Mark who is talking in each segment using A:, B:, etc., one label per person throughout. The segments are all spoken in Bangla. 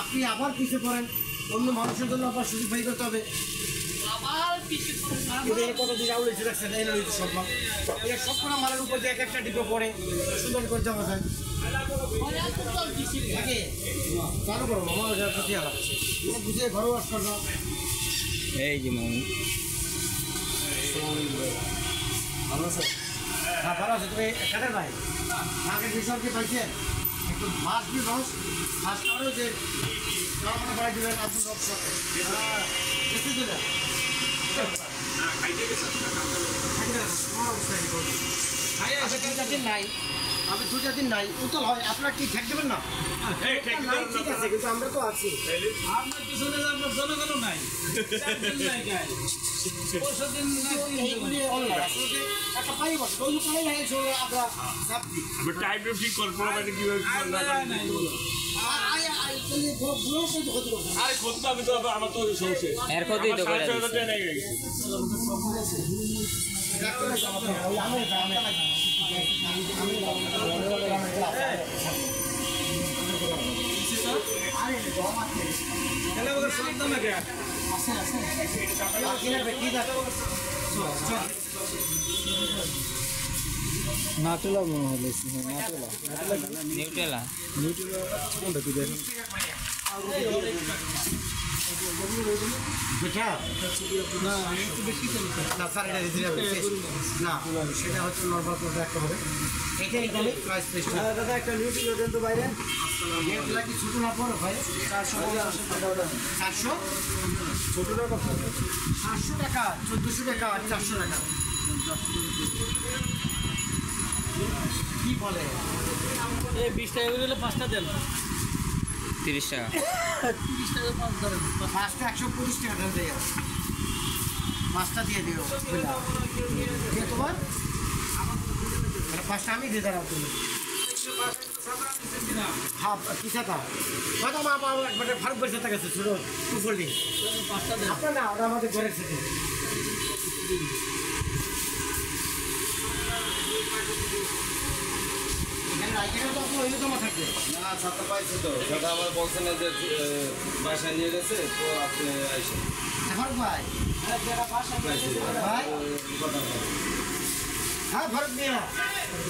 A: আপনি আবার পিছিয়ে পড়েন, অন্য মানুষের জন্য আবার সুযোগ বাই করতে হবে। কতদিন আউল এসে রাখছেন, এই নয় সব মাল সবকটা মালের উপর দিয়ে এক একটা ডিপো পড়ে সুন্দর করে যাওয়া যায়। চালু করো বুঝে ঘরেও আসছো না।
B: এই যে মামু
A: ভালো আছে? হ্যাঁ ভালো আছে। তুমি কাদের ভাই আগের বিষয় কি পাইছেন? একটু মাছ দিয়ে রস মাছ খাওয়ারও যে মনে বাড়াই দেবেন আপনার রস বেশি দেবেন। নাই আমি 2-4 দিন নাই উতল হয়, আপনার কি ঠেক দেবেন না? ঠিক আছে, কিন্তু আমরা তো আছি।
C: আপনার পিছনে আপনার জনগণও নাই।
B: এর ক্ষতি তো করে
D: নাটুলা মনে হলো
B: নিউটেলা
D: কোনটা কি দেখেন
A: পিঠা না স্যার এটা রিজনেবল না, সেটা হচ্ছে নর্মাল কোনটা একটা হবে। এটা এখানে প্রাইস পেস্ট দাদা একটা নিউট্রিলা দেন তো বাইরে। নিউট্রিলা কি ছোট না বড় ভাই? 400 ছোটটা কত? 700 টাকা, 1400 টাকা, 400 টাকা। কি বলে
C: এই 20 টাকা করে 5টা দেন।
B: 30 টাকা
C: 30 টাকা 5 ধরেন।
A: 5টা 125 টাকা দেন দেয়। 5টা দিয়ে দিও কে তোমার? মানে 5টা আমি দিয়ে দাঁড়াও তুমি। হ্যাঁ পিছাটা হয়তো আমার একবার ফারুক বের সাথে গেছে ছোটো টুফোল্ডিং
C: 5টা দেন।
A: আপনার না ওরা আমাদের ঘরের সাথে
E: না ছাত্র পাইছে তো দাদা আমার বলছেন যে বাসায় নিয়ে গেছে তো আপনি আইসেন
A: ভাই ভাই হ্যাঁ ভারত মিয়া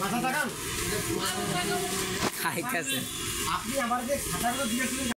A: মাথা তাকান
B: খাইতেছে
A: আপনি আমার যে খাতাগুলো দিয়েছিলেন